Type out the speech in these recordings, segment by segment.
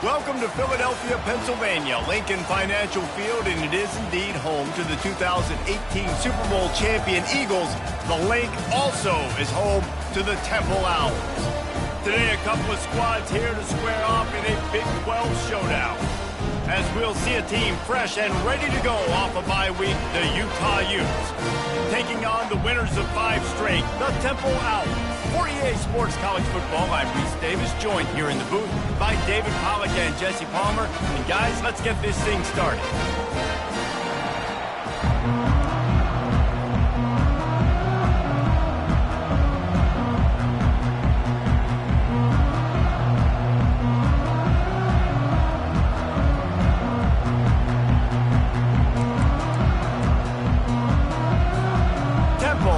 Welcome to Philadelphia, Pennsylvania, Lincoln Financial Field, and it is indeed home to the 2018 Super Bowl champion Eagles. The Link also is home to the Temple Owls. Today, a couple of squads here to square off in a Big 12 showdown. As we'll see a team fresh and ready to go off a bye week, the Utah Utes. Taking on the winners of 5 straight, the Temple Owls. For EA Sports College Football, I'm Reese Davis, joined here in the booth by David Pollack and Jesse Palmer. And guys, let's get this thing started.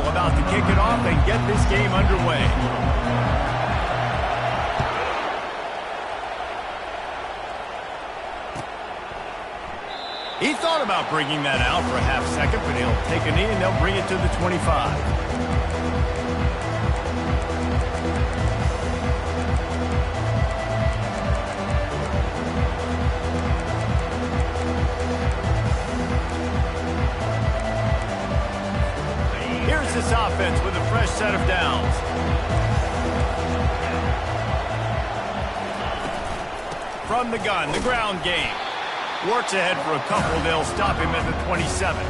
About to kick it off and get this game underway. He thought about bringing that out for a half second, but he'll take a knee and they'll bring it to the 25. Here's this offense with a fresh set of downs. From the gun, the ground game. Works ahead for a couple. They'll stop him at the 27.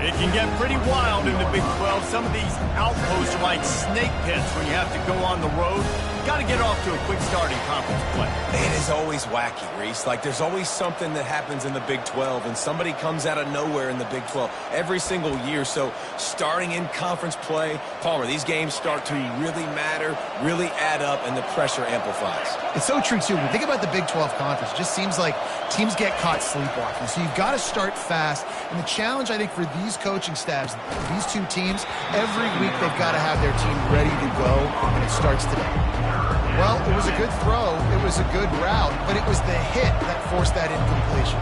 It can get pretty wild in the Big 12. Some of these outposts are like snake pits when you have to go on the road. Got to get off to a quick start in conference play. It is always wacky, Reese. Like, there's always something that happens in the Big 12, and somebody comes out of nowhere in the Big 12 every single year. So, starting in conference play, Palmer, these games start to really matter, really add up, and the pressure amplifies. It's so true, too. When you think about the Big 12 conference, it just seems like teams get caught sleepwalking. So, you've got to start fast. And the challenge, I think, for these coaching staffs, these two teams, every week they've got to have their team ready to go, and it starts today. Well, it was a good throw, it was a good route, but it was the hit that forced that incompletion.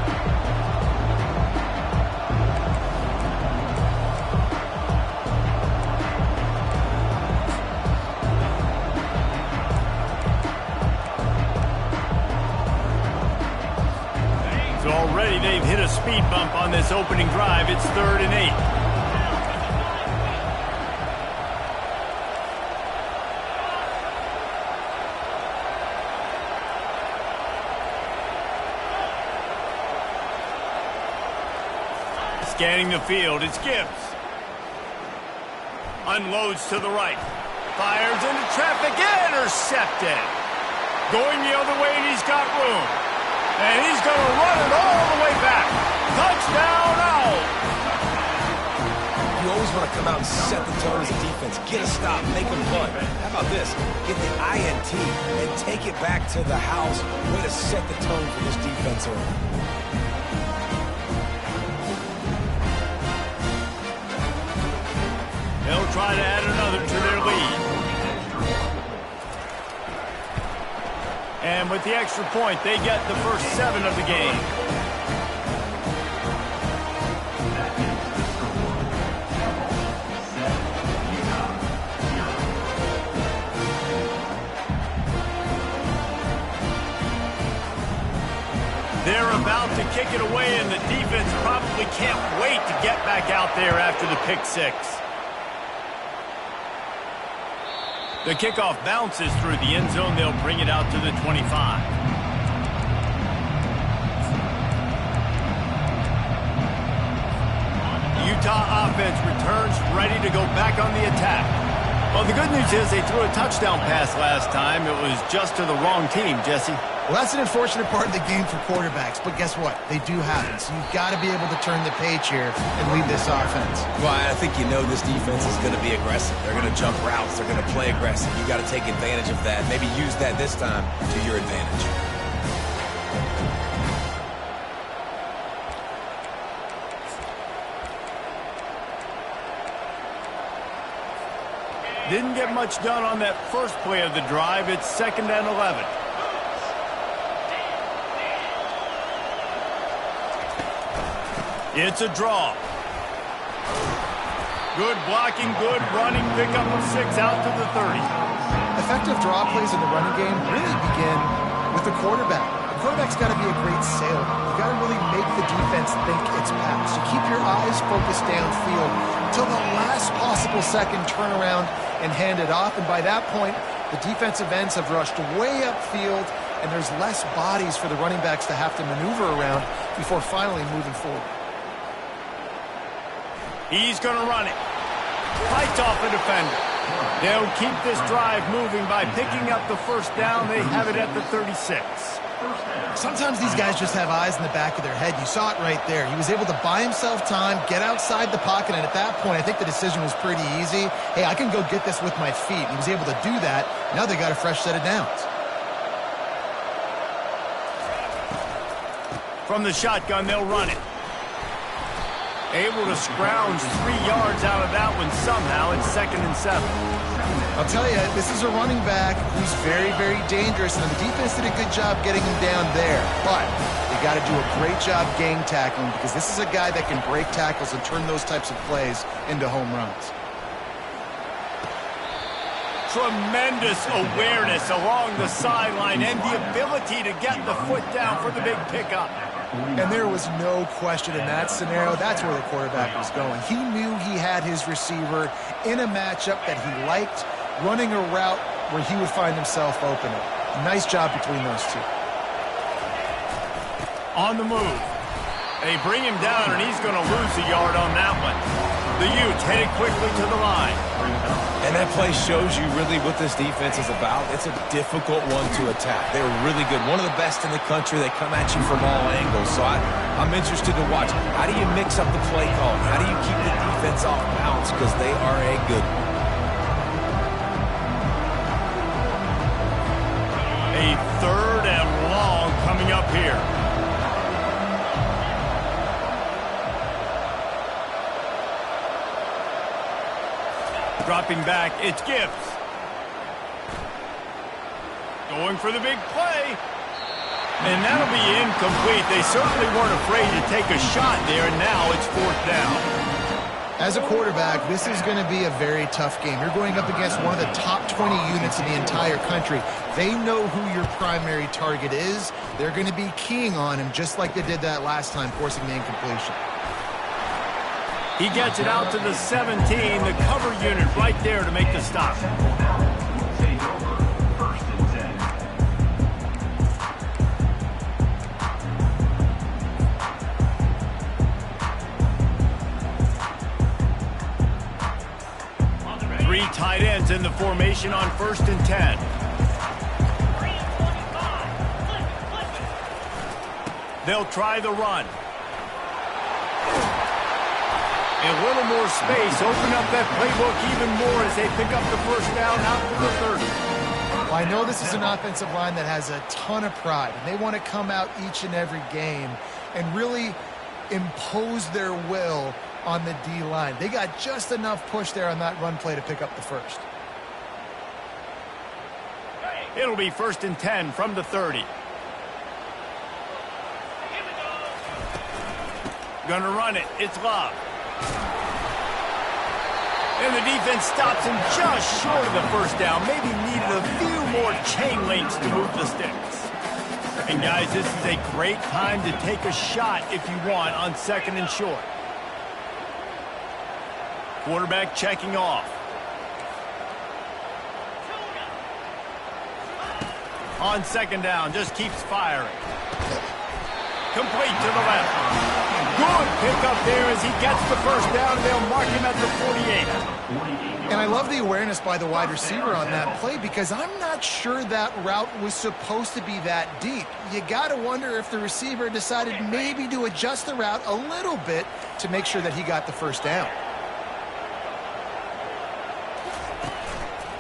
So already they've hit a speed bump on this opening drive. It's 3rd and 8. Scanning the field, it's Gibbs. Unloads to the right. Fires into traffic, intercepted. Going the other way, and he's got room. And he's going to run it all the way back. Touchdown, Owls. You always want to come out and set the tone as a defense. Get a stop, make them punt. How about this? Get the INT and take it back to the house. Way to set the tone for this defense early. They'll try to add another to their lead. And with the extra point, they get the first 7 of the game. They're about to kick it away, and the defense probably can't wait to get back out there after the pick 6. The kickoff bounces through the end zone. They'll bring it out to the 25. The Utah offense returns ready to go back on the attack. Well, the good news is they threw a touchdown pass last time. It was just to the wrong team, Jesse. Well, that's an unfortunate part of the game for quarterbacks, but guess what? They do happen, so you've got to be able to turn the page here and lead this offense. Well, I think you know this defense is going to be aggressive. They're going to jump routes. They're going to play aggressive. You got to take advantage of that. Maybe use that this time to your advantage. Didn't get much done on that first play of the drive. It's 2nd and 11. It's a draw. Good blocking, good running, pickup of 6 out to the 30. Effective draw plays in the running game really begin with the quarterback. A quarterback's got to be a great sailor. You got to really make the defense think it's pass. You keep your eyes focused downfield until the last possible second, turn around and hand it off. And by that point, the defensive ends have rushed way upfield, and there's less bodies for the running backs to have to maneuver around before finally moving forward. He's going to run it. Fights off a defender. They'll keep this drive moving by picking up the first down. They have it at the 36. Sometimes these guys just have eyes in the back of their head. You saw it right there. He was able to buy himself time, get outside the pocket, and at that point, I think the decision was pretty easy. Hey, I can go get this with my feet. He was able to do that. Now they got a fresh set of downs. From the shotgun, they'll run it. Able to scrounge 3 yards out of that one somehow. It's 2nd and 7. I'll tell you, this is a running back who's very, very dangerous, and the defense did a good job getting him down there. But they got to do a great job gang tackling, because this is a guy that can break tackles and turn those types of plays into home runs. Tremendous awareness along the sideline and the ability to get the foot down for the big pickup. And there was no question in that scenario. That's where the quarterback was going. He knew he had his receiver in a matchup that he liked, running a route where he would find himself open. Nice job between those two. On the move. They bring him down, and he's going to lose a yard on that one. The Utes headed quickly to the line. And that play shows you really what this defense is about. It's a difficult one to attack. They're really good. One of the best in the country. They come at you from all angles. So I'm interested to watch. How do you mix up the play calling? How do you keep the defense off balance? Because they are a good one. A 3rd and long coming up here. Dropping back, it's Gibbs. Going for the big play. And that'll be incomplete. They certainly weren't afraid to take a shot there, and now it's 4th down. As a quarterback, this is going to be a very tough game. You're going up against one of the top 20 units in the entire country. They know who your primary target is. They're going to be keying on him just like they did that last time, forcing the incompletion. He gets it out to the 17, the cover unit right there to make the stop. Three tight ends in the formation on 1st and 10. They'll try the run. A little more space, open up that playbook even more as they pick up the first down out to the 30. Well, I know this is an offensive line that has a ton of pride, and they want to come out each and every game and really impose their will on the D-line. They got just enough push there on that run play to pick up the first. It'll be 1st and 10 from the 30. Gonna run it. It's Love. And the defense stops him just short of the first down. Maybe needed a few more chain links to move the sticks. And guys, this is a great time to take a shot if you want on 2nd and short. Quarterback checking off. On 2nd down, just keeps firing. Complete to the left. Good pickup there as he gets the first down, and they'll mark him at the 48. And I love the awareness by the wide receiver on that play, because I'm not sure that route was supposed to be that deep. You got to wonder if the receiver decided maybe to adjust the route a little bit to make sure that he got the first down.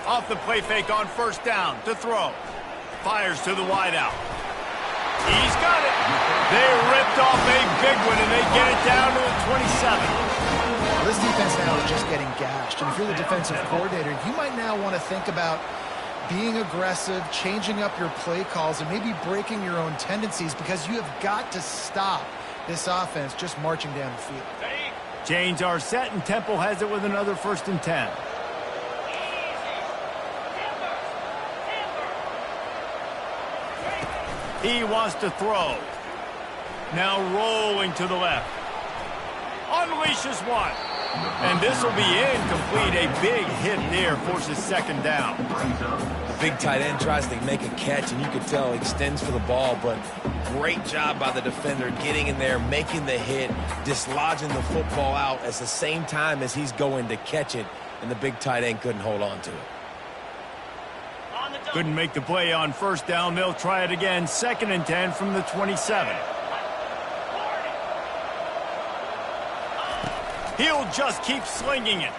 Off the play fake on 1st down to throw. Fires to the wideout. He's got it. They ripped off a big one, and they get it down to the 27. Well, this defense now is just getting gashed. And if you're the defensive coordinator, you might now want to think about being aggressive, changing up your play calls, and maybe breaking your own tendencies, because you have got to stop this offense just marching down the field. Chains are set, and Temple has it with another 1st and 10. He wants to throw. Now rolling to the left. Unleashes one. And this will be incomplete. A big hit there forces second down. Big tight end tries to make a catch, and you can tell he extends for the ball, but great job by the defender getting in there, making the hit, dislodging the football out at the same time as he's going to catch it, and the big tight end couldn't hold on to it. Couldn't make the play on first down. They'll try it again. 2nd and 10 from the 27. He'll just keep slinging it.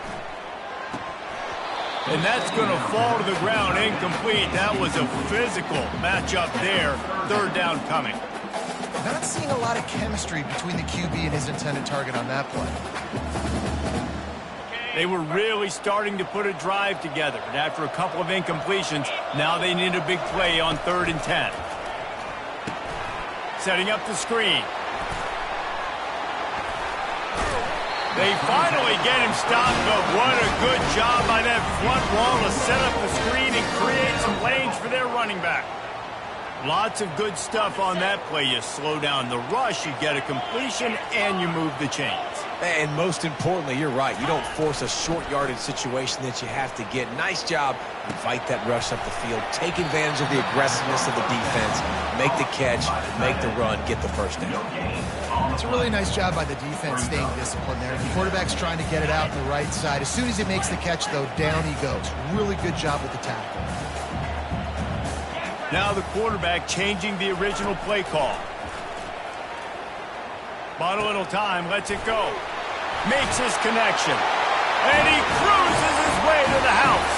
And that's going to fall to the ground incomplete. That was a physical matchup there. 3rd down coming. Not seeing a lot of chemistry between the QB and his intended target on that play. They were really starting to put a drive together. And after a couple of incompletions, now they need a big play on 3rd and 10. Setting up the screen. They finally get him stopped, but what a good job by that front wall to set up the screen and create some lanes for their running back. Lots of good stuff on that play. You slow down the rush, you get a completion, and you move the chains. And most importantly, you're right. You don't force a short yardage situation that you have to get. Nice job. Invite that rush up the field. Take advantage of the aggressiveness of the defense. Make the catch, make the run, get the first down. It's a really nice job by the defense staying disciplined there. The quarterback's trying to get it out on the right side. As soon as he makes the catch, though, down he goes. Really good job with the tackle. Now the quarterback changing the original play call. Bought a little time, lets it go. Makes his connection. And he cruises his way to the house.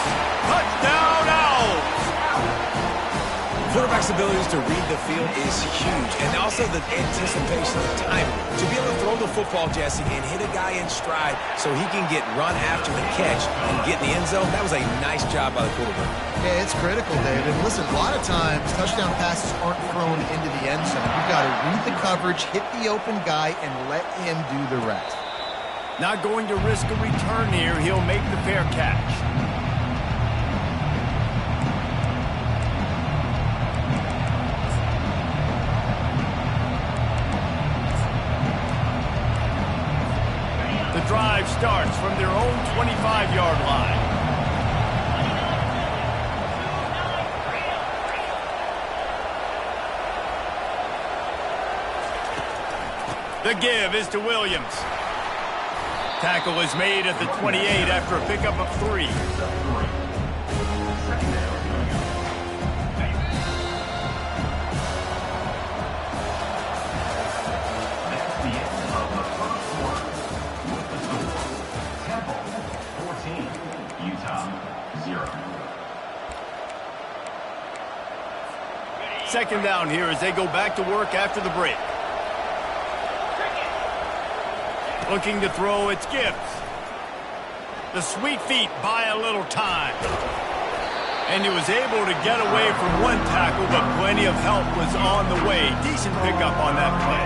Touchdown, Owls! Quarterback's abilities to read the field is huge, and also the anticipation of timing. To be able to throw the football, Jesse, and hit a guy in stride so he can get run after the catch and get in the end zone, that was a nice job by the quarterback. Yeah, it's critical, David. Listen, a lot of times touchdown passes aren't thrown into the end zone. You've got to read the coverage, hit the open guy, and let him do the rest. Not going to risk a return here. He'll make the fair catch. The drive starts from their own 25-yard line. The give is to Williams. Tackle is made at the 28 after a pickup of 3. Second down here as they go back to work after the break. Looking to throw, it's Gibbs. The sweet feet buy a little time. And he was able to get away from one tackle, but plenty of help was on the way. Decent pickup on that play.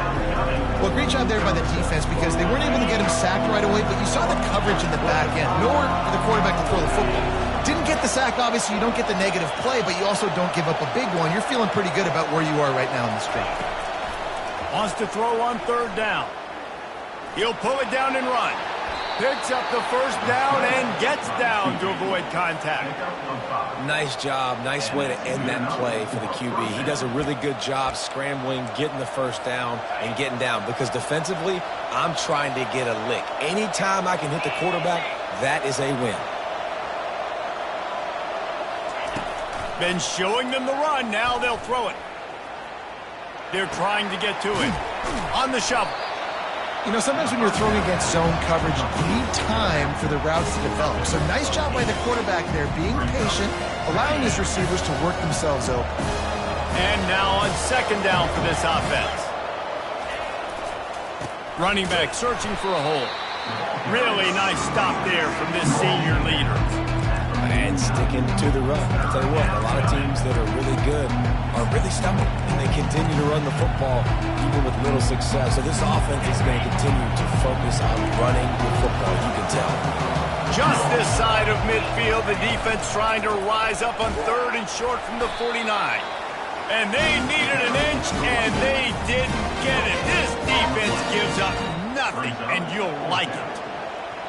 Well, great job there by the defense because they weren't able to get him sacked right away, but you saw the coverage in the back end. Nowhere for the quarterback to throw the football. Didn't get the sack, obviously. You don't get the negative play, but you also don't give up a big one. You're feeling pretty good about where you are right now in this drive. Wants to throw on 3rd down. He'll pull it down and run. Picks up the first down and gets down to avoid contact. Nice job. Nice way to end that play for the QB. He does a really good job scrambling, getting the first down, and getting down. Because defensively, I'm trying to get a lick. Anytime I can hit the quarterback, that is a win. Been showing them the run. Now they'll throw it. They're trying to get to it. On the shovel. You know, sometimes when you're throwing against zone coverage, you need time for the routes to develop. So nice job by the quarterback there, being patient, allowing his receivers to work themselves open. And now on 2nd down for this offense. Running back searching for a hole. Really nice stop there from this senior leader. And sticking to the run. I'll tell you what, a lot of teams that are really good are really stubborn, and they continue to run the football even with little success. So this offense is going to continue to focus on running the football, you can tell. Just this side of midfield, the defense trying to rise up on 3rd and short from the 49. And they needed an inch, and they didn't get it. This defense gives up nothing, and you'll like it.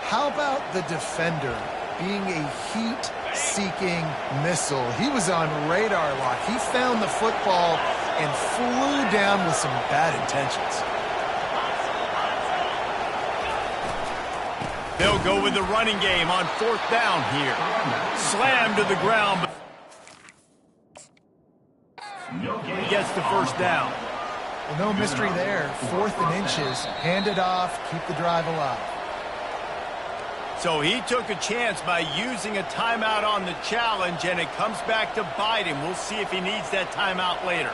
How about the defender being a heat-seeking missile? He was on radar lock. He found the football and flew down with some bad intentions. They'll go with the running game on 4th down here. Slam to the ground. He gets the 1st down. Well, no mystery there. 4th and inches. Hand it off. Keep the drive alive. So he took a chance by using a timeout on the challenge, and it comes back to bite him. We'll see if he needs that timeout later.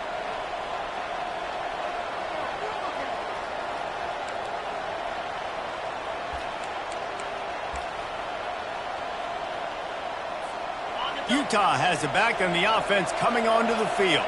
Utah has it back on the offense coming onto the field.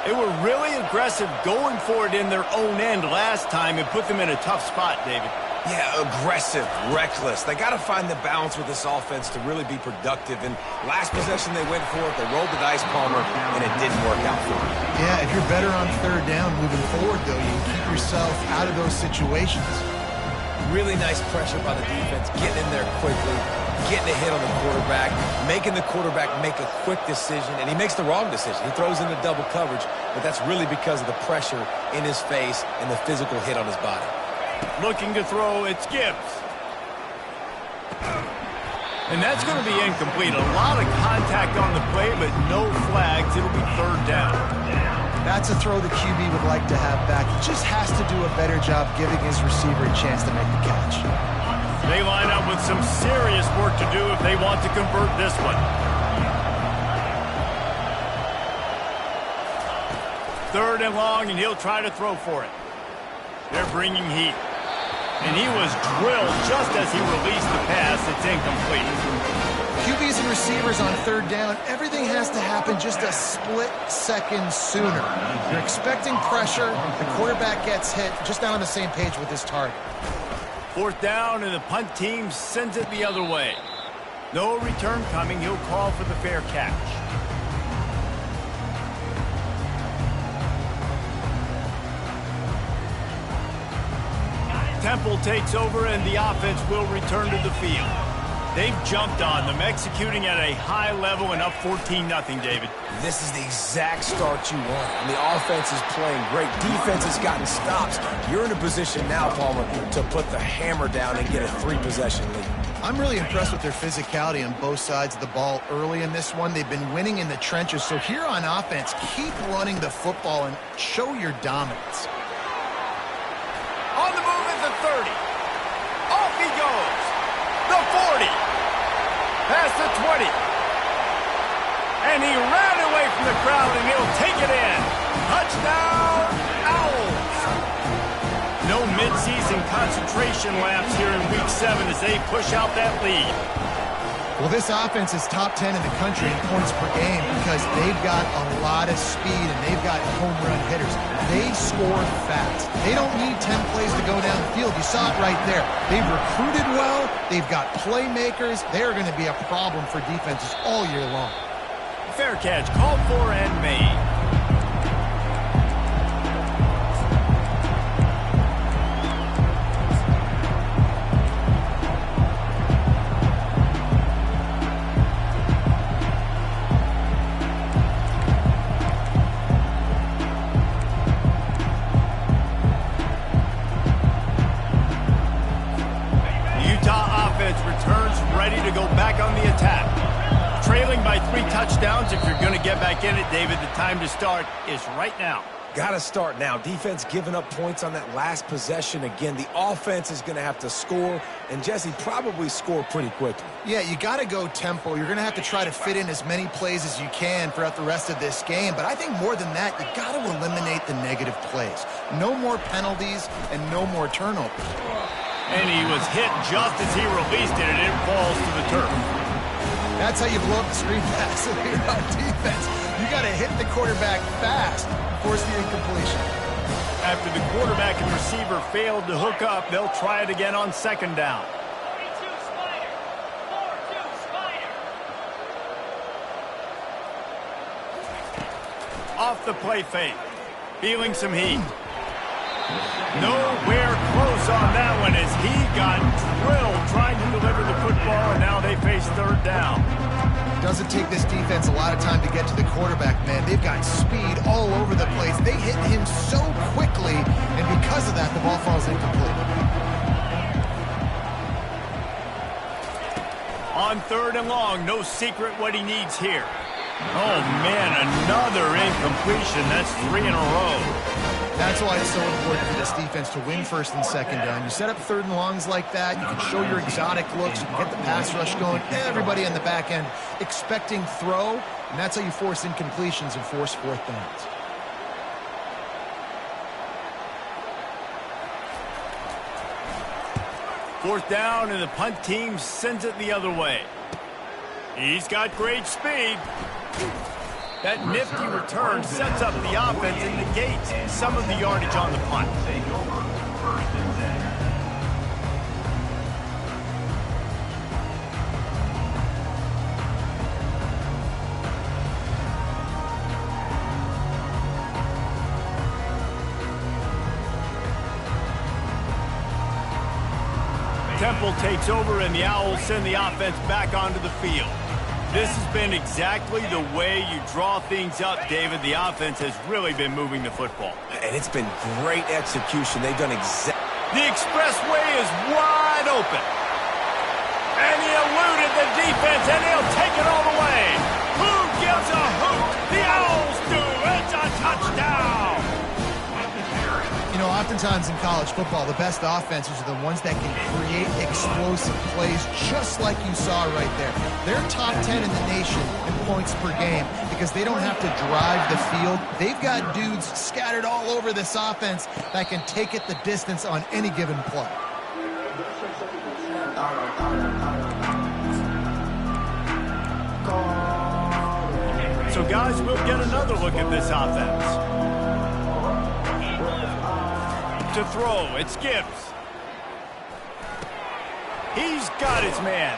They were really aggressive going for it in their own end last time and put them in a tough spot, David. Yeah, aggressive, reckless. They got to find the balance with this offense to really be productive. And last possession they went for it, they rolled the dice, Palmer, and it didn't work out for them. Yeah, if you're better on 3rd down moving forward, though, you can keep yourself out of those situations. Really nice pressure by the defense, getting in there quickly, getting a hit on the quarterback, making the quarterback make a quick decision, and he makes the wrong decision. He throws into double coverage, but that's really because of the pressure in his face and the physical hit on his body. Looking to throw, it's Gibbs. And that's going to be incomplete. A lot of contact on the play, but no flags. It'll be 3rd down. That's a throw the QB would like to have back. He just has to do a better job giving his receiver a chance to make the catch. They line up with some serious work to do if they want to convert this one. 3rd and long, and he'll try to throw for it. They're bringing heat. And he was drilled just as he released the pass. It's incomplete. QBs and receivers on 3rd down, everything has to happen just a split second sooner. You're expecting pressure, the quarterback gets hit, just not on the same page with his target. 4th down, and the punt team sends it the other way. No return coming. He'll call for the fair catch. Temple takes over, and the offense will return to the field. They've jumped on them, executing at a high level and up 14-0, David. This is the exact start you want. And the offense is playing great. Defense has gotten stops. You're in a position now, Palmer, to put the hammer down and get a 3-possession lead. I'm really impressed with their physicality on both sides of the ball early in this one. They've been winning in the trenches. So here on offense, keep running the football and show your dominance. On the move at the 30. Off he goes. The 40. Past the 20. And he ran away from the crowd, and he'll take it in. Touchdown, Owls. No midseason concentration laps here in Week 7 as they push out that lead. Well, this offense is top 10 in the country in points per game because they've got a lot of speed and they've got home run hitters. They score fast. They don't need 10 plays to go down the field. You saw it right there. They've recruited well. They've got playmakers. They're going to be a problem for defenses all year long. Fair catch called for and made. Returns ready to go back on the attack. Trailing by 3 touchdowns. If you're going to get back in it, David, the time to start is right now. Got to start now. Defense giving up points on that last possession. Again, the offense is going to have to score, and Jesse probably score pretty quickly. Yeah, you got to go tempo. You're going to have to try to fit in as many plays as you can throughout the rest of this game. But I think more than that, you got to eliminate the negative plays. No more penalties and no more turnovers. And he was hit just as he released it, and it falls to the turf. That's how you blow up the screen pass if you're on defense. You got to hit the quarterback fast and force the incompletion. After the quarterback and receiver failed to hook up, they'll try it again on 2nd down. off the play fake. Feeling some heat. Nowhere close on that one as he got drilled trying to deliver the football, and now they face third down. Doesn't take this defense a lot of time to get to the quarterback, man. They've got speed all over the place. They hit him so quickly, and because of that, the ball falls incomplete. On third and long, no secret what he needs here. Oh, man, another incompletion. That's 3 in a row. That's why it's so important for this defense to win first and second down. You set up third and longs like that, you can show your exotic looks, you can get the pass rush going, everybody on the back end expecting throw, and that's how you force incompletions and force fourth downs. Fourth down, and the punt team sends it the other way. He's got great speed. That nifty return sets up the offense and negates some of the yardage on the punt. Temple takes over, and the Owls send the offense back onto the field. This has been exactly the way you draw things up, David. The offense has really been moving the football. And it's been great execution. They've done exactly. The expressway is wide open. And he eluded the defense, and he'll take it all the way. Who gives a hoot? The Owls do. It's a touchdown. You know, oftentimes in college football, the best offenses are the ones that can create explosive plays, just like you saw right there. They're top 10 in the nation in points per game because they don't have to drive the field. They've got dudes scattered all over this offense that can take it the distance on any given play. So, guys, we'll get another look at this offense. To throw, it's Gibbs. He's got his man.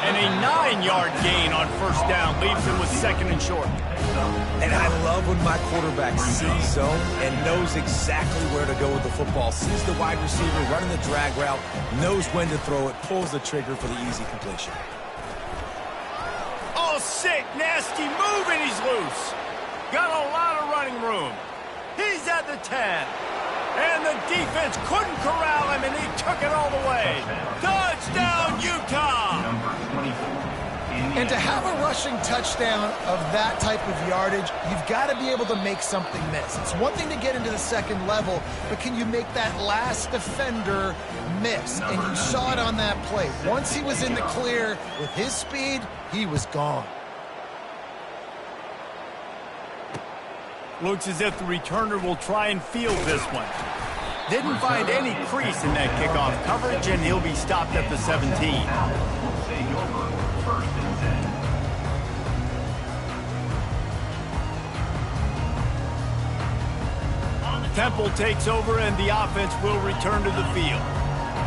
And a 9-yard gain on first down leaves him with second and short. And I love when my quarterback sees zone and knows exactly where to go with the football. Sees the wide receiver running the drag route, knows when to throw it, pulls the trigger for the easy completion. Oh, sick, nasty move, and he's loose. Got a lot of running room. He's at the 10. And the defense couldn't corral him, and he took it all the way. Touchdown, Utah! And to have a rushing touchdown of that type of yardage, you've got to be able to make something miss. It's one thing to get into the second level, but can you make that last defender miss? And you saw it on that play. Once he was in the clear with his speed, he was gone. Looks as if the returner will try and field this one. Didn't find any crease in that kickoff coverage, and he'll be stopped at the 17. Temple takes over, and the offense will return to the field.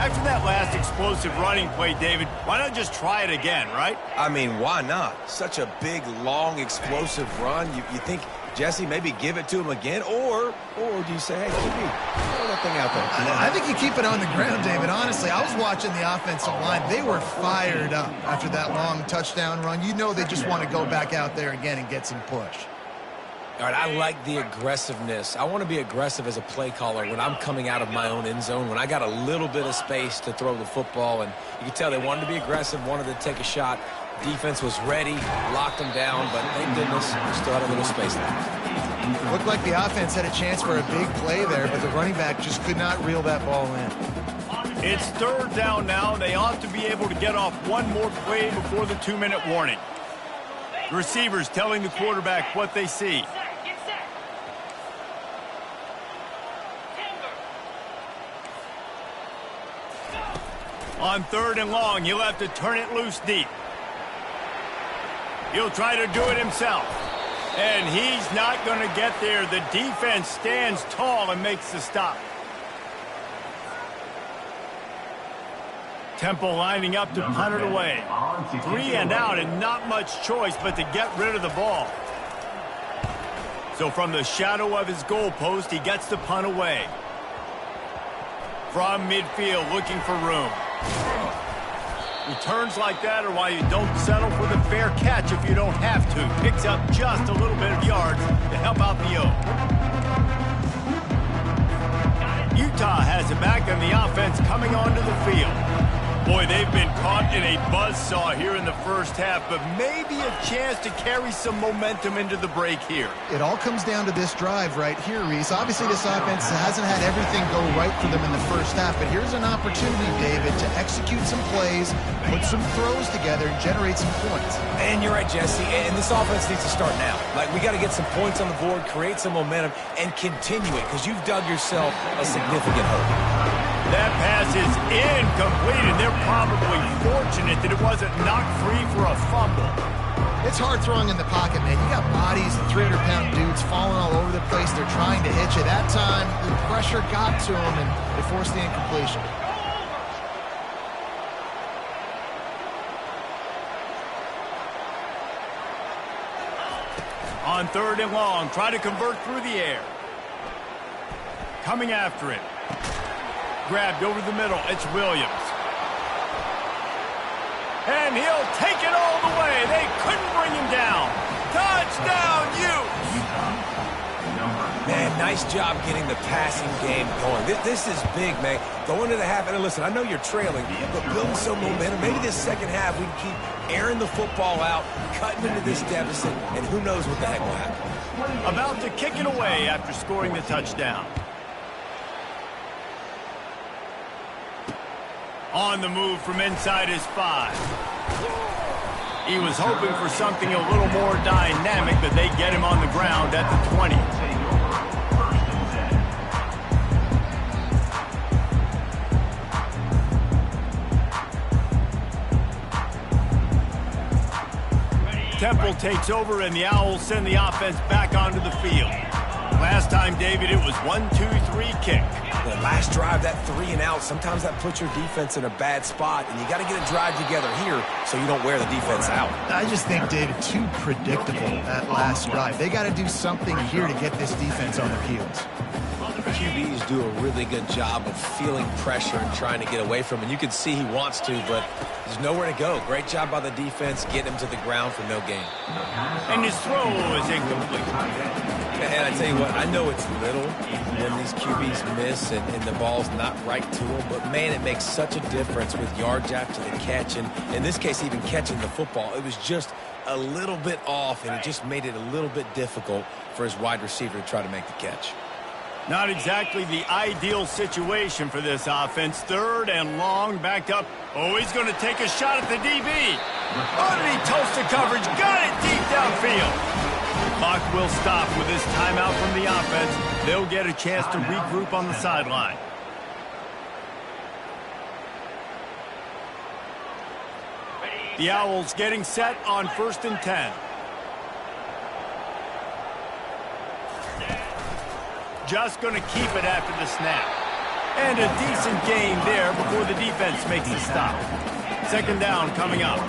After that last explosive running play, David, why not just try it again, right? I mean, why not? Such a big, long, explosive run. You think, Jesse, maybe give it to him again, or do you say, hey, throw that thing out there? I think you keep it on the ground, David. Honestly, I was watching the offensive line. They were fired up after that long touchdown run. You know they just want to go back out there again and get some push. All right, I like the aggressiveness. I want to be aggressive as a play caller when I'm coming out of my own end zone, when I got a little bit of space to throw the football, and you can tell they wanted to be aggressive, wanted to take a shot. Defense was ready, locked them down, but thank goodness we still had a little space left. Looked like the offense had a chance for a big play there, but the running back just could not reel that ball in. It's third down now. They ought to be able to get off one more play before the 2-minute warning. The receivers telling the quarterback what they see. On third and long, he'll have to turn it loose deep. He'll try to do it himself. And he's not going to get there. The defense stands tall and makes the stop. Temple lining up to punt it away. 3 and out, and not much choice but to get rid of the ball. So from the shadow of his goalpost, he gets the punt away. From midfield, looking for room. Returns like that are why you don't settle for the fair catch if you don't have to. Picks up just a little bit of yards to help out the O. Utah has it back and the offense coming onto the field. Boy, they've been caught in a buzzsaw here in the first half, but maybe a chance to carry some momentum into the break here. It all comes down to this drive right here, Reese. Obviously, this offense hasn't had everything go right for them in the first half, but here's an opportunity, David, to execute some plays, put some throws together, and generate some points. And you're right, Jesse, and this offense needs to start now. Like, we got to get some points on the board, create some momentum, and continue it, because you've dug yourself a significant hole. That pass is incomplete, and they're probably fortunate that it wasn't knocked free for a fumble. It's hard throwing in the pocket, man. You got bodies and 300-pound dudes falling all over the place. They're trying to hit you. That time, the pressure got to them, and they forced the incompletion. On 3rd and long, try to convert through the air. Coming after it. Grabbed over the middle. It's Williams. And he'll take it all the way. They couldn't bring him down. Touchdown, Utes! Man, nice job getting the passing game going. This is big, man. Going to the half, and listen, I know you're trailing, but building some momentum. Maybe this second half we can keep airing the football out, cutting into this deficit, and who knows what the heck will happen. About to kick it away after scoring the touchdown. On the move from inside his 5. He was hoping for something a little more dynamic, but they get him on the ground at the 20. Temple takes over, and the Owls send the offense back onto the field. Last time, David, it was 1-2-3 kick. The last drive, that 3 and out, sometimes that puts your defense in a bad spot, and you got to get a drive together here so you don't wear the defense out. I just think, David, too predictable that last drive. They got to do something here to get this defense on their heels. QBs do a really good job of feeling pressure and trying to get away from it. And you can see he wants to, but there's nowhere to go. Great job by the defense, getting him to the ground for no gain. And his throw is incomplete. And I tell you what, I know it's little when these QBs miss and the ball's not right to them, but man, it makes such a difference with yards after the catch. And in this case, even catching the football, it was just a little bit off, and it just made it a little bit difficult for his wide receiver to try to make the catch. Not exactly the ideal situation for this offense. 3rd and long, backed up. Oh, he's going to take a shot at the DB. Oh, did he toast the coverage? Got it deep downfield. Clock will stop with this timeout from the offense. They'll get a chance to regroup on the sideline. The Owls getting set on 1st and 10. Just going to keep it after the snap. And a decent gain there before the defense makes a stop. 2nd down coming up.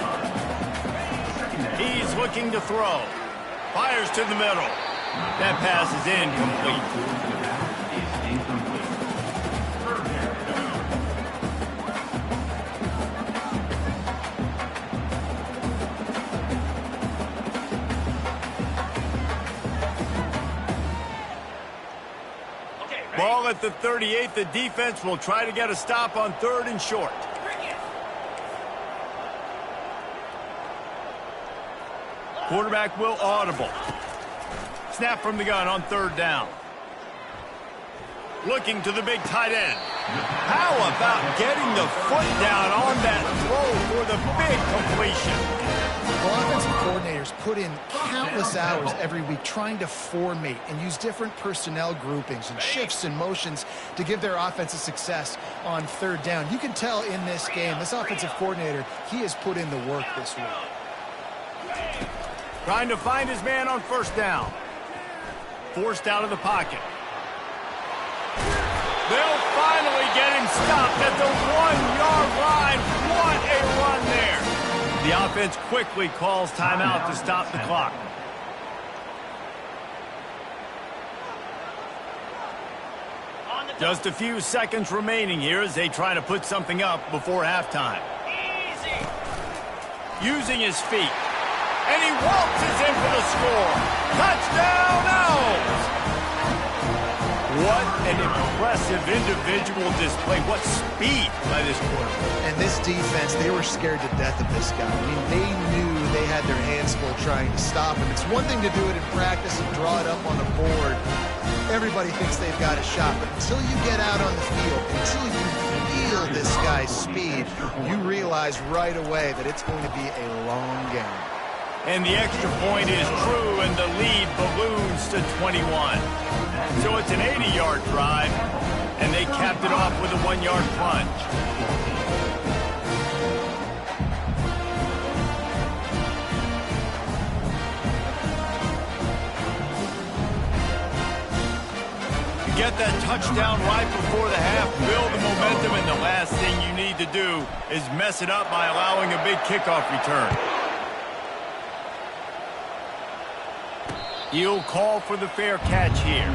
He's looking to throw. Fires to the middle. That pass is incomplete. Ball at the 38. The defense will try to get a stop on 3rd and short. Quarterback will audible. Snap from the gun on 3rd down. Looking to the big tight end. How about getting the foot down on that throw for the big completion? Well, offensive coordinators put in countless hours every week trying to formate and use different personnel groupings and shifts and motions to give their offense a success on 3rd down. You can tell in this game, this offensive coordinator, he has put in the work this week. Trying to find his man on 1st down. Forced out of the pocket. They'll finally get him stopped at the 1-yard line. What a run there. The offense quickly calls timeout to stop the clock. Just a few seconds remaining here as they try to put something up before halftime. Easy. Using his feet. And he waltzes in for the score. Touchdown, Owls! What an impressive individual display. What speed by this quarterback. And this defense, they were scared to death of this guy. I mean, they knew they had their hands full trying to stop him. It's one thing to do it in practice and draw it up on the board. Everybody thinks they've got a shot, but until you get out on the field, until you feel this guy's speed, you realize right away that it's going to be a long game. And the extra point is true, and the lead balloons to 21. So it's an 80-yard drive, and they capped it off with a 1-yard plunge. Get that touchdown right before the half, build the momentum, and the last thing you need to do is mess it up by allowing a big kickoff return. You'll call for the fair catch here.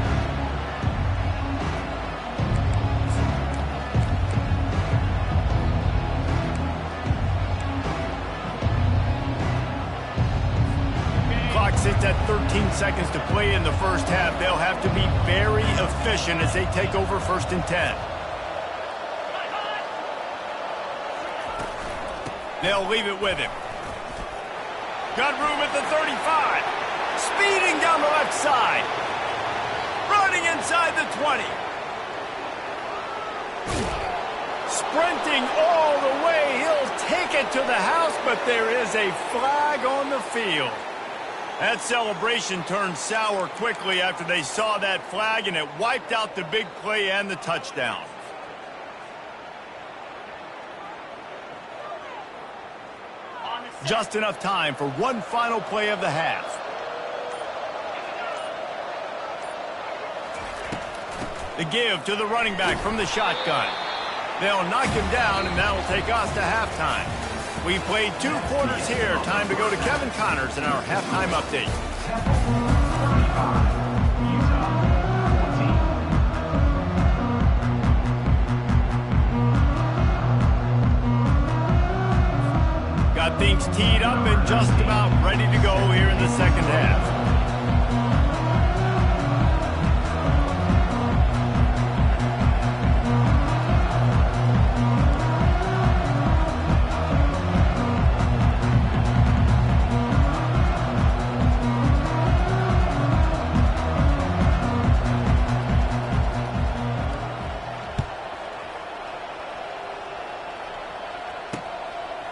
Clock sits at 13 seconds to play in the first half. They'll have to be very efficient as they take over 1st and 10. They'll leave it with him. Got room at the 35. Speeding down the left side. Running inside the 20. Sprinting all the way. He'll take it to the house, but there is a flag on the field. That celebration turned sour quickly after they saw that flag, and it wiped out the big play and the touchdown. Just enough time for one final play of the half. The give to the running back from the shotgun. They'll knock him down, and that'll take us to halftime. We played 2 quarters here. Time to go to Kevin Connors in our halftime update. Got things teed up and just about ready to go here in the second half.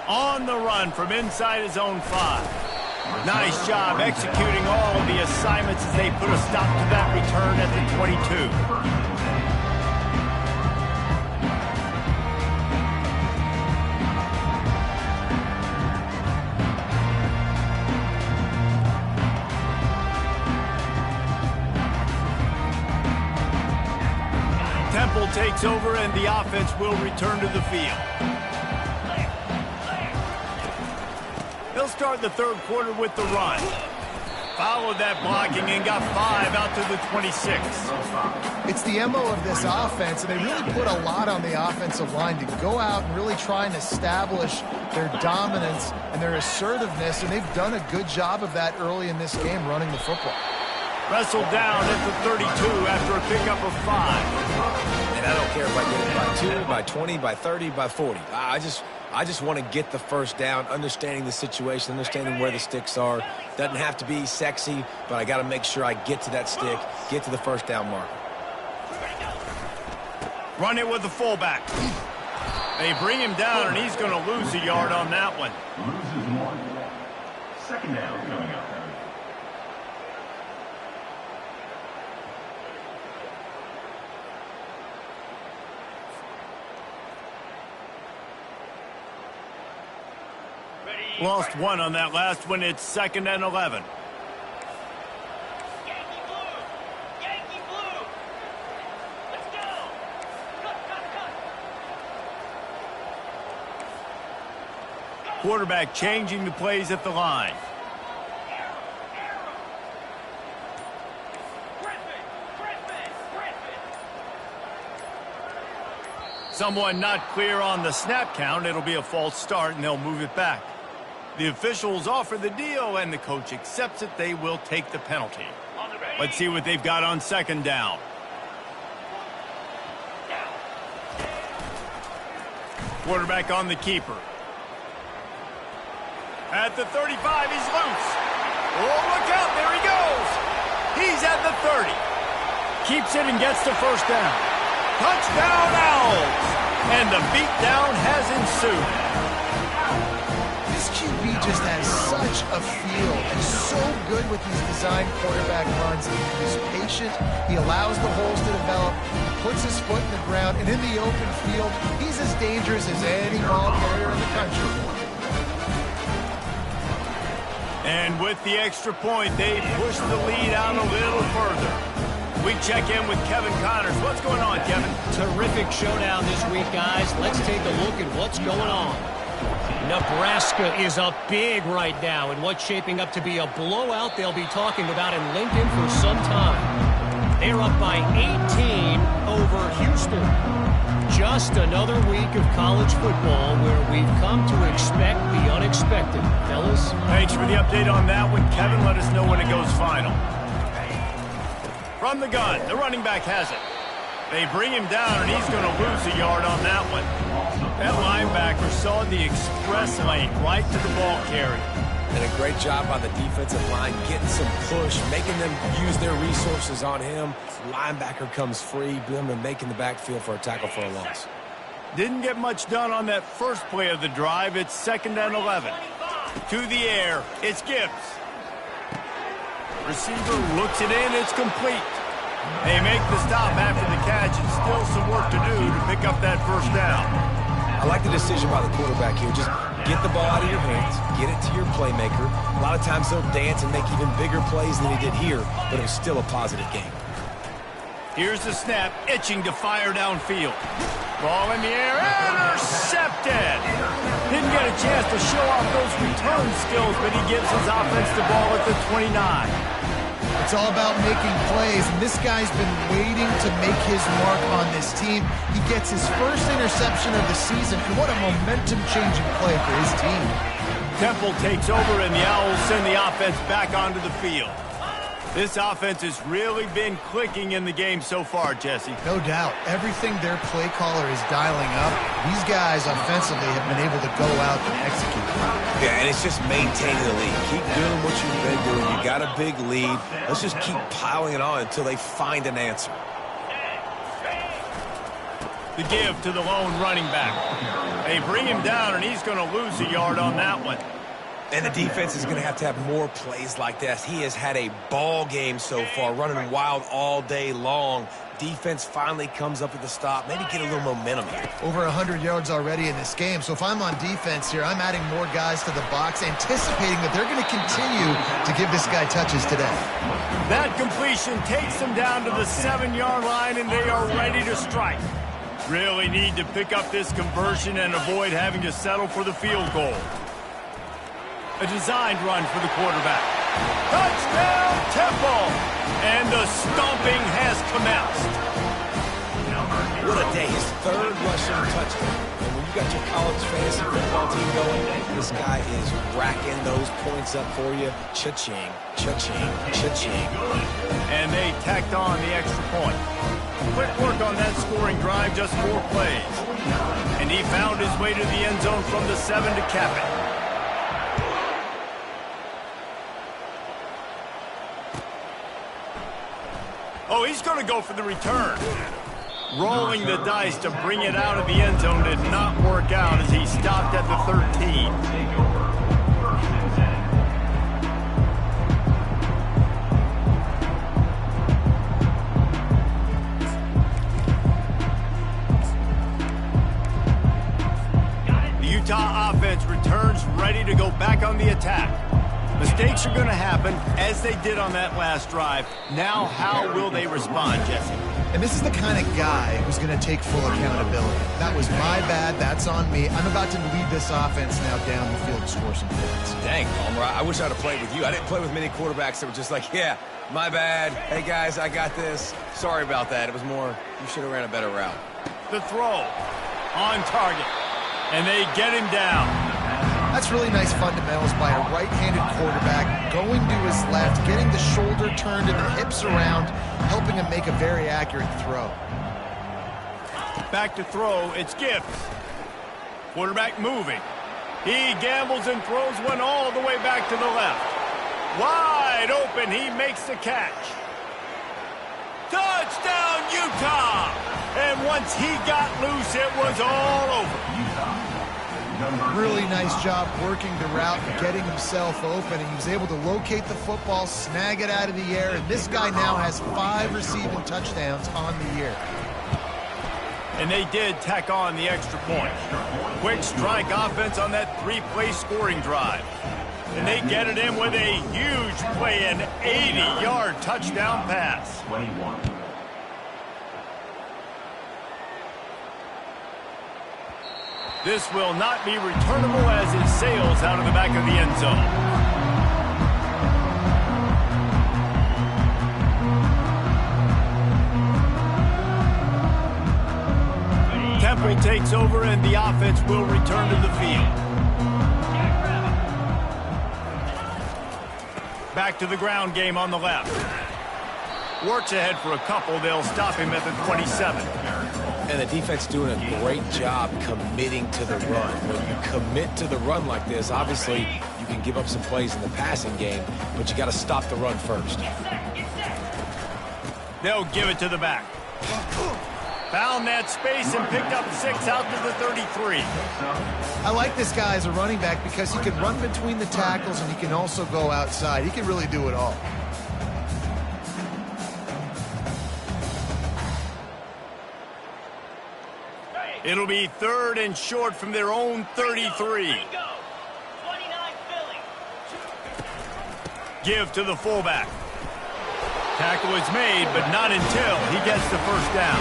On the run from inside his own 5. Nice job executing all of the assignments as they put a stop to that return at the 22. Temple takes over and the offense will return to the field. They'll start the third quarter with the run. Followed that blocking and got 5 out to the 26. It's the MO of this offense, and they really put a lot on the offensive line to go out and really try and establish their dominance and their assertiveness, and they've done a good job of that early in this game running the football. Wrestled down at the 32 after a pickup of 5. And I don't care if I get it by 2, by 20, by 30, by 40. I just want to get the first down, understanding the situation, understanding where the sticks are. Doesn't have to be sexy, but I got to make sure I get to that stick, get to the first down marker. Run it with the fullback. They bring him down, and he's going to lose a yard on that one. Loses 1. Second down coming up. Lost 1 on that last one. It's 2nd and 11. Yankee blue! Yankee blue! Let's go! Cut! Quarterback changing the plays at the line. Someone not clear on the snap count. It'll be a false start, and they'll move it back. The officials offer the deal, and the coach accepts it. They will take the penalty. Let's see what they've got on second down. Quarterback on the keeper. At the 35, he's loose. Oh, look out, there he goes. He's at the 30. Keeps it and gets the first down. Touchdown, Owls! And the beatdown has ensued. This QB just has such a feel and so good with these design quarterback runs. He's patient. He allows the holes to develop. Puts his foot in the ground. And in the open field, he's as dangerous as any ball carrier in the country. And with the extra point, they push the lead out a little further. We check in with Kevin Connors. What's going on, Kevin? Terrific showdown this week, guys. Let's take a look at what's going on. Nebraska is up big right now in what's shaping up to be a blowout they'll be talking about in Lincoln for some time. They're up by 18 over Houston. Just another week of college football where we've come to expect the unexpected. Fellas? Thanks for the update on that one, Kevin. Let us know when it goes final. From the gun, the running back has it. They bring him down, and he's going to lose a yard on that one. That linebacker saw the express lane right to the ball carrier. And a great job by the defensive line, getting some push, making them use their resources on him. Linebacker comes free, and making the backfield for a tackle for a loss. Didn't get much done on that first play of the drive. It's 2nd and 11. To the air, it's Gibbs. Receiver looks it in, it's complete. They make the stop after the catch, and still some work to do to pick up that first down. I like the decision by the quarterback here. Just get the ball out of your hands, get it to your playmaker. A lot of times he'll dance and make even bigger plays than he did here, but it was still a positive game. Here's the snap, itching to fire downfield. Ball in the air, intercepted! Didn't get a chance to show off those return skills, but he gives his offense the ball at the 29. It's all about making plays, and this guy's been waiting to make his mark on this team. He gets his first interception of the season, and what a momentum-changing play for his team. Temple takes over, and the Owls send the offense back onto the field. This offense has really been clicking in the game so far, Jesse. No doubt. Everything their play caller is dialing up, these guys offensively have been able to go out and execute. Yeah, and it's just maintaining the lead. Keep doing what you've been doing. You got a big lead. Let's just keep piling it on until they find an answer. The give to the lone running back. They bring him down, and he's going to lose a yard on that one. And the defense is going to have more plays like this. He has had a ball game so far, running wild all day long. Defense finally comes up with a stop. Maybe get a little momentum here. Over 100 yards already in this game. So if I'm on defense here, I'm adding more guys to the box, anticipating that they're going to continue to give this guy touches today. That completion takes them down to the 7-yard line, and they are ready to strike. Really need to pick up this conversion and avoid having to settle for the field goal. A designed run for the quarterback. Touchdown, Temple! And the stomping has commenced. What a day. His 3rd rushing touchdown. And when you got your college fantasy football team going, this guy is racking those points up for you. Cha-ching, cha-ching, cha-ching. And they tacked on the extra point. Quick work on that scoring drive, just 4 plays. And he found his way to the end zone from the 7 to cap it. Oh, he's going to go for the return. Rolling the dice to bring it out of the end zone did not work out as he stopped at the 13. The Utah offense returns ready to go back on the attack. Mistakes are going to happen, as they did on that last drive. Now, how will they respond, Jesse? And this is the kind of guy who's going to take full accountability. That was my bad. That's on me. I'm about to lead this offense now down the field to score some points. Dang, Palmer, I wish I'd have played with you. I didn't play with many quarterbacks that were just like, yeah, my bad. Hey, guys, I got this. Sorry about that. It was more, you should have ran a better route. The throw. On target. And they get him down. That's really nice fundamentals by a right-handed quarterback, going to his left, getting the shoulder turned and the hips around, helping him make a very accurate throw. Back to throw, it's Gibbs. Quarterback moving. He gambles and throws one all the way back to the left. Wide open, he makes the catch. Touchdown, Utah! And once he got loose, it was all over. Really nice job working the route and getting himself open. And he was able to locate the football, snag it out of the air, and this guy now has 5 receiving touchdowns on the year. And they did tack on the extra point. Quick strike offense on that 3-play scoring drive. And they get it in with a huge play, an 80-yard touchdown pass. 21. This will not be returnable as it sails out of the back of the end zone. Temple takes over and the offense will return to the field. Back to the ground game on the left. Works ahead for a couple. They'll stop him at the 27. And the defense doing a great job committing to the run. When you commit to the run like this, obviously you can give up some plays in the passing game, but you got to stop the run first. They'll give it to the back. Found that space and picked up 6 out to the 33. I like this guy as a running back because he can run between the tackles and he can also go outside. He can really do it all. It'll be 3rd and short from their own 33. 29 Philly. Give to the fullback. Tackle is made, but not until he gets the first down.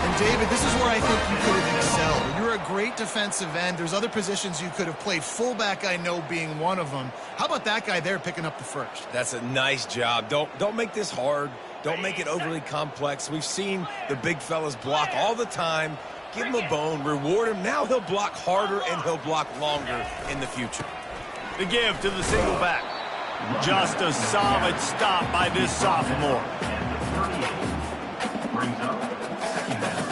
And David, this is where I think you could have excelled. You're a great defensive end. There's other positions you could have played. Fullback, I know, being one of them. How about that guy there picking up the first? That's a nice job. Don't make this hard. Don't make it overly complex. We've seen the big fellas block all the time. Give him a bone, reward him. Now he'll block harder and he'll block longer in the future. The give to the single back. Just a solid stop by this sophomore. Brings up second down.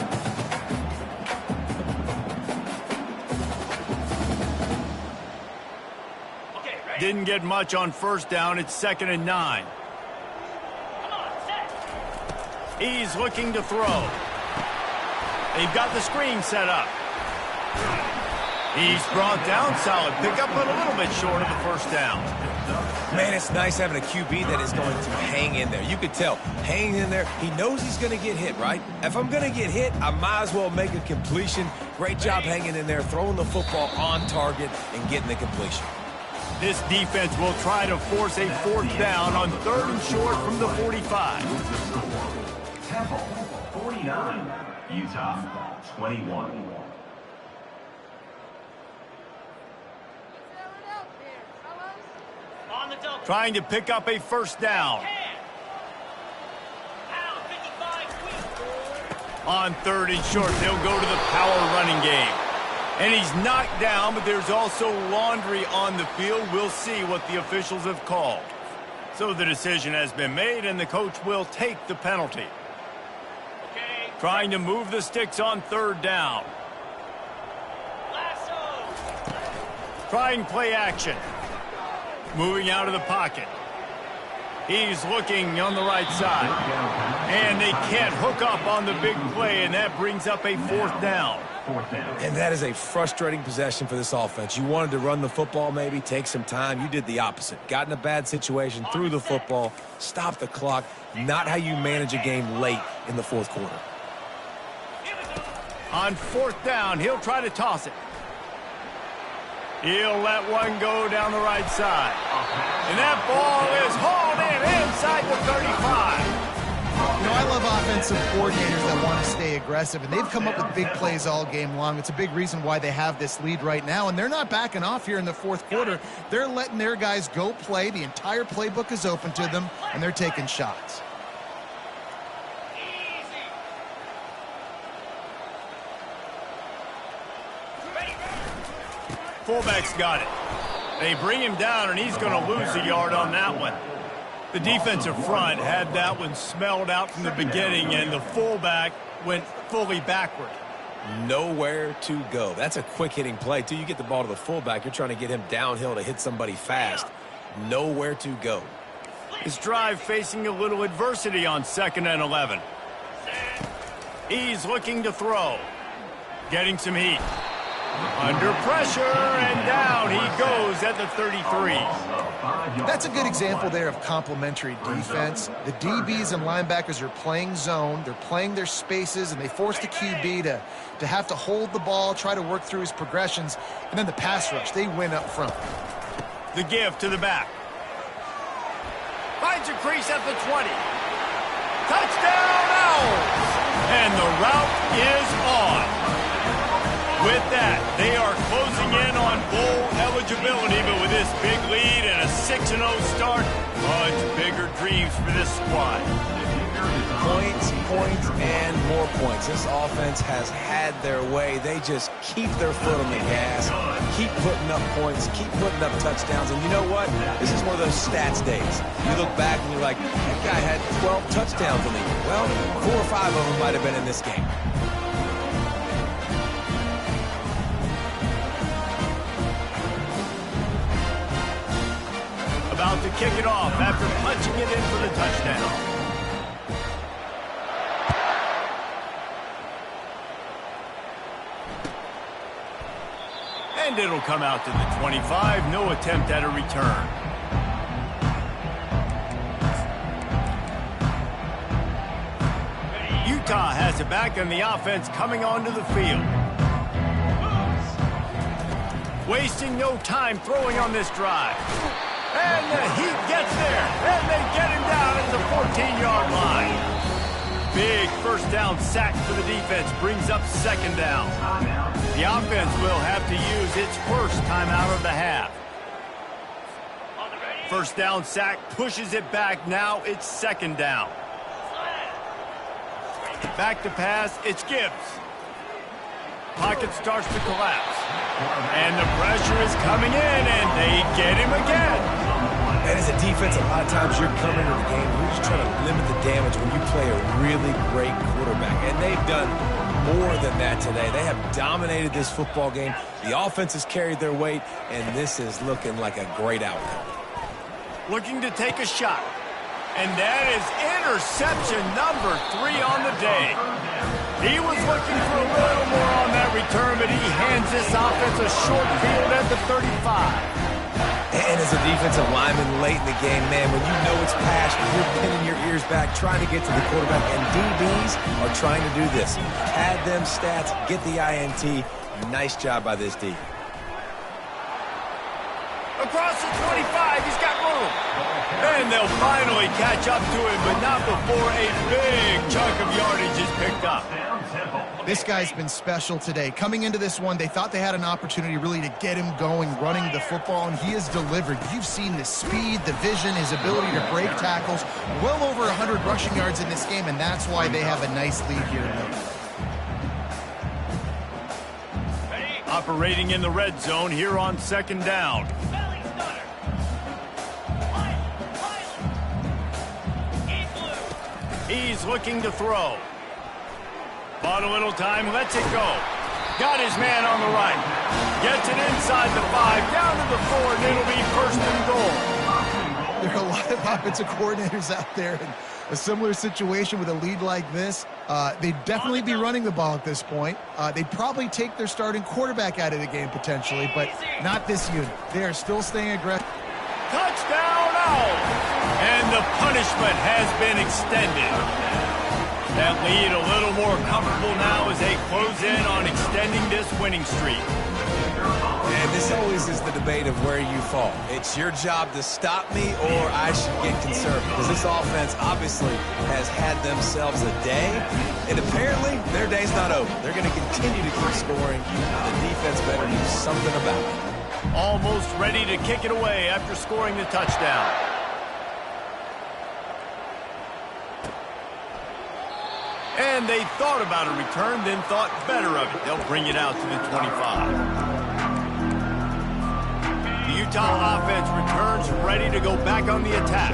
Didn't get much on first down. It's 2nd and 9. Come on, set. He's looking to throw. They've got the screen set up. He's brought down, solid pickup, but a little bit short of the first down. Man, it's nice having a QB that is going to hang in there. You could tell, hanging in there, he knows he's going to get hit, right? If I'm going to get hit, I might as well make a completion. Great job hanging in there, throwing the football on target and getting the completion. This defense will try to force a 4th down on 3rd and short from the 45. Temple, 49. Utah, 21. On the double. Trying to pick up a first down. Pound 55 quick. On 3rd and short, they'll go to the power running game. And he's knocked down, but there's also laundry on the field. We'll see what the officials have called. So the decision has been made, and the coach will take the penalty. Okay. Trying to move the sticks on 3rd down. Lasso. Trying play action. Moving out of the pocket. He's looking on the right side. And they can't hook up on the big play, and that brings up a 4th down. And that is a frustrating possession for this offense. You wanted to run the football, maybe take some time. You did the opposite. Got in a bad situation, threw the football, stopped the clock. Not how you manage a game late in the 4th quarter. On 4th down, he'll try to toss it. He'll let one go down the right side. And that ball is hauled in inside the 35. You know, I love offensive coordinators that want to stay aggressive, and they've come up with big plays all game long. It's a big reason why they have this lead right now, and they're not backing off here in the 4th quarter. They're letting their guys go play. The entire playbook is open to them, and they're taking shots. fullback's got it. They bring him down, and he's going to lose a yard on that one. The defensive front had that one smelled out from the beginning, and the fullback went fully backward. Nowhere to go. That's a quick-hitting play, too. You get the ball to the fullback, you're trying to get him downhill to hit somebody fast. Nowhere to go. His drive facing a little adversity on 2nd and 11. He's looking to throw. Getting some heat. Under pressure, and down he goes at the 33. That's a good example there of complementary defense. The DBs and linebackers are playing zone, they're playing their spaces, and they force the QB to have to hold the ball, try to work through his progressions, and then the pass rush, they win up front. The give to the back. Finds a crease at the 20. Touchdown, Owls! And the route is on. With that, they are closing in on bowl eligibility, but with this big lead and a 6-0 start, much bigger dreams for this squad. Points, points, and more points. This offense has had their way. They just keep their foot on the gas, keep putting up points, keep putting up touchdowns. And you know what? This is one of those stats days. You look back and you're like, that guy had 12 touchdowns in the year. Well, 4 or 5 of them might have been in this game. About to kick it off after punching it in for the touchdown. And it'll come out to the 25. No attempt at a return. Utah has it back, and the offense coming onto the field. Wasting no time throwing on this drive. And the heat gets there, and they get him down at the 14-yard line. Big first down sack for the defense brings up 2nd down. The offense will have to use its first timeout of the half. First down sack pushes it back. Now it's 2nd down. Back to pass, it's Gibbs. Pocket starts to collapse. And the pressure is coming in, and they get him again. And as a defense, a lot of times you're coming into the game, you're just trying to limit the damage when you play a really great quarterback. And they've done more than that today. They have dominated this football game. The offense has carried their weight, and this is looking like a great outcome. Looking to take a shot. And that is interception number 3 on the day. He was looking for a little more on that return, but he hands this offense a short field at the 35. And as a defensive lineman late in the game, man, when you know it's passion, you're pinning your ears back, trying to get to the quarterback, and DBs are trying to do this. Add them stats, get the INT. Nice job by this D. Across the 25, he's got room. And they'll finally catch up to him, but not before a big chunk of yardage is picked up. This guy's been special today. Coming into this one, they thought they had an opportunity really to get him going, running the football, and he has delivered. You've seen the speed, the vision, his ability to break tackles. Well over 100 rushing yards in this game, and that's why they have a nice lead here tonight. Operating in the red zone here on 2nd down. He's looking to throw. Bought a little time, lets it go. Got his man on the right. Gets it inside the 5, down to the 4, and it'll be 1st and goal. There are a lot of offensive coordinators out there in a similar situation with a lead like this. They'd definitely be running the ball at this point. They'd probably take their starting quarterback out of the game potentially, but not this unit. They are still staying aggressive. Touchdown, Owls! And the punishment has been extended. That lead a little more comfortable now as they close in on extending this winning streak. And this always is the debate of where you fall. It's your job to stop me, or I should get conservative. Because this offense obviously has had themselves a day, and apparently their day's not over. They're going to continue to keep scoring. The defense better do something about it. Almost ready to kick it away after scoring the touchdown. And they thought about a return, then thought better of it. They'll bring it out to the 25. Utah offense returns ready to go back on the attack.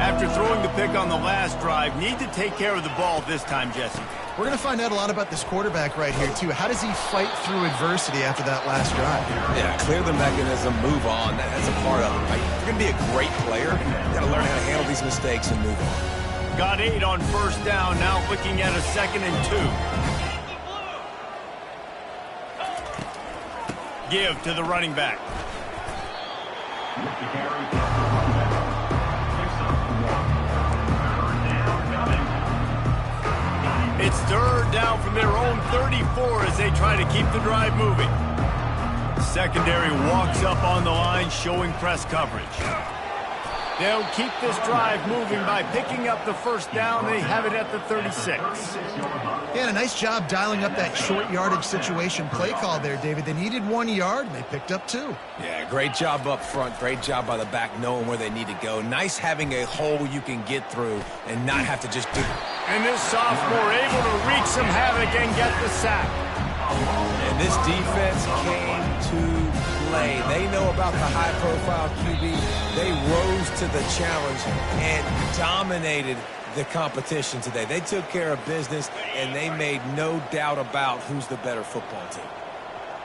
After throwing the pick on the last drive, need to take care of the ball this time, Jesse. We're going to find out a lot about this quarterback right here, too. How does he fight through adversity after that last drive? Yeah, clear the mechanism, move on. That's a part of it, right? If you're going to be a great player, you got to learn how to handle these mistakes and move on. Got 8 on first down, now looking at a 2nd and 2. Give to the running back. It's 3rd down from their own 34 as they try to keep the drive moving. Secondary walks up on the line, showing press coverage. They'll keep this drive moving by picking up the first down. They have it at the 36. Yeah, and a nice job dialing up that short yardage situation play call there, David. They needed 1 yard, and they picked up 2. Yeah, great job up front. Great job by the back knowing where they need to go. Nice having a hole you can get through and not have to just do it. And this sophomore able to wreak some havoc and get the sack. And this defense came to play. They know about the high-profile QB. They rose to the challenge and dominated the competition today. They took care of business, and they made no doubt about who's the better football team.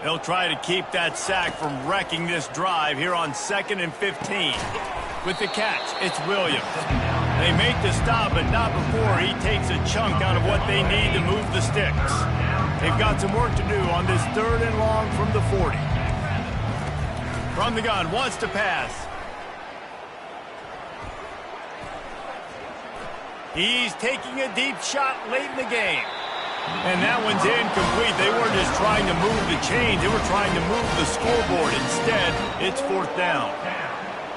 They'll try to keep that sack from wrecking this drive here on 2nd and 15. With the catch, it's Williams. They make the stop, but not before he takes a chunk out of what they need to move the sticks. They've got some work to do on this 3rd and long from the 40. From the gun, wants to pass. He's taking a deep shot late in the game. And that one's incomplete. They weren't just trying to move the chains. They were trying to move the scoreboard. Instead, it's 4th down.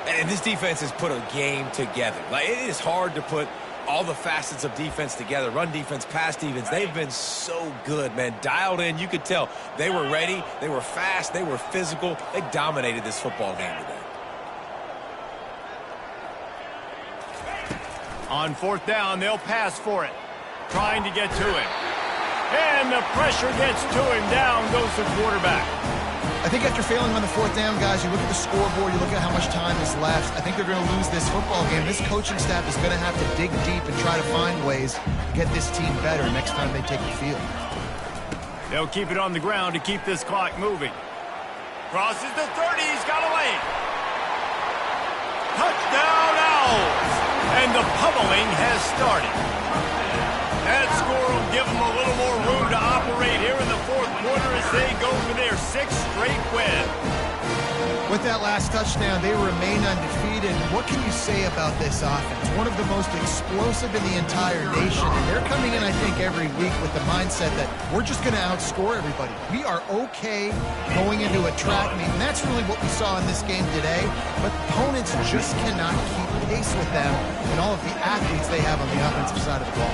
And this defense has put a game together. Like, it is hard to put all the facets of defense together. Run defense, pass defense. They've been so good, man. Dialed in. You could tell they were ready. They were fast. They were physical. They dominated this football game today. On 4th down, they'll pass for it. Trying to get to him. And the pressure gets to him. Down goes the quarterback. I think after failing on the 4th down, guys, you look at the scoreboard, you look at how much time is left. I think they're going to lose this football game. This coaching staff is going to have to dig deep and try to find ways to get this team better next time they take the field. They'll keep it on the ground to keep this clock moving. Crosses the 30, he's got away. Touchdown Owls! And the pummeling has started. That score will give them a little more room to operate here in the 4th quarter as they go for their 6th straight win. With that last touchdown, they remain undefeated. What can you say about this offense? One of the most explosive in the entire nation. And they're coming in, I think, every week with the mindset that we're just going to outscore everybody. We are okay going into a track meet. And that's really what we saw in this game today. But opponents just cannot keep pace with them and all of the athletes they have on the offensive side of the ball.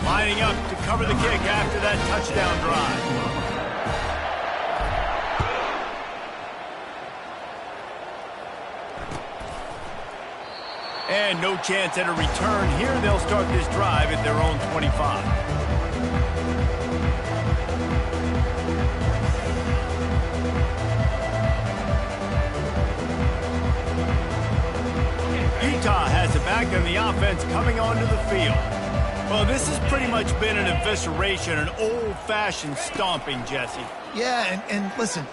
Lining up to cover the kick after that touchdown drive. And no chance at a return here. They'll start this drive at their own 25. Utah has it back and the offense coming onto the field. Well, this has pretty much been an evisceration, an old-fashioned stomping, Jesse. Yeah, and listen,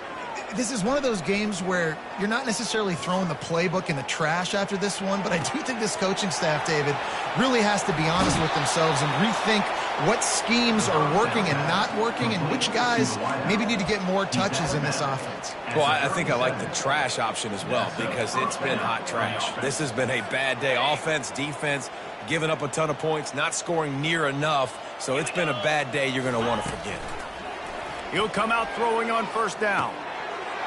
this is one of those games where you're not necessarily throwing the playbook in the trash after this one, but I do think this coaching staff, David, really has to be honest with themselves and rethink what schemes are working and not working and which guys maybe need to get more touches in this offense. Well, I think I like the trash option as well because it's been hot trash. This has been a bad day. Offense, defense, giving up a ton of points, not scoring near enough. So it's been a bad day you're going to want to forget. He'll come out throwing on 1st down.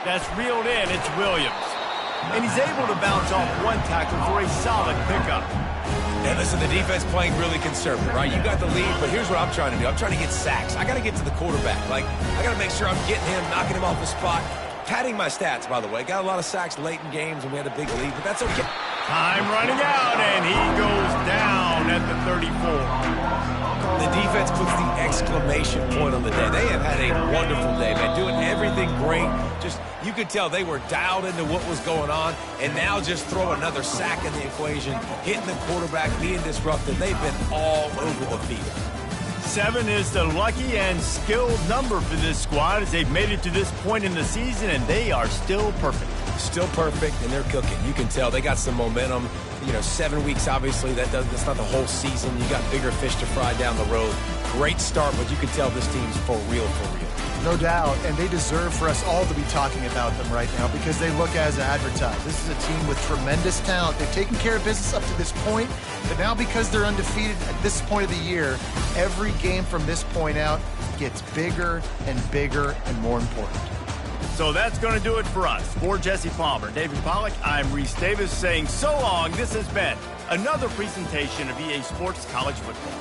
That's reeled in. It's Williams. And he's able to bounce off one tackle for a solid pickup. And listen, the defense playing really conservative, right? You got the lead, but here's what I'm trying to do. I'm trying to get sacks. I got to get to the quarterback. Like, I got to make sure I'm getting him, knocking him off the spot. Padding my stats, by the way. Got a lot of sacks late in games, and we had a big lead, but that's okay. Time running out, and he goes down at the 34. The defense puts the exclamation point on the day. They have had a wonderful day, man, doing everything great. Just, you could tell they were dialed into what was going on, and now just throw another sack in the equation, hitting the quarterback, being disruptive. They've been all over the field. 7 is the lucky and skilled number for this squad as they've made it to this point in the season, and they are still perfect. Still perfect, and they're cooking. You can tell they got some momentum. 7 weeks, obviously, that's not the whole season. You got bigger fish to fry down the road. Great start, but you can tell this team's for real, for real. No doubt, and they deserve for us all to be talking about them right now because they look as advertised. This is a team with tremendous talent. They've taken care of business up to this point, but now because they're undefeated at this point of the year, every game from this point out gets bigger and bigger and more important. So that's going to do it for us. For Jesse Palmer, David Pollack, I'm Reese Davis saying so long. This has been another presentation of EA Sports College Football.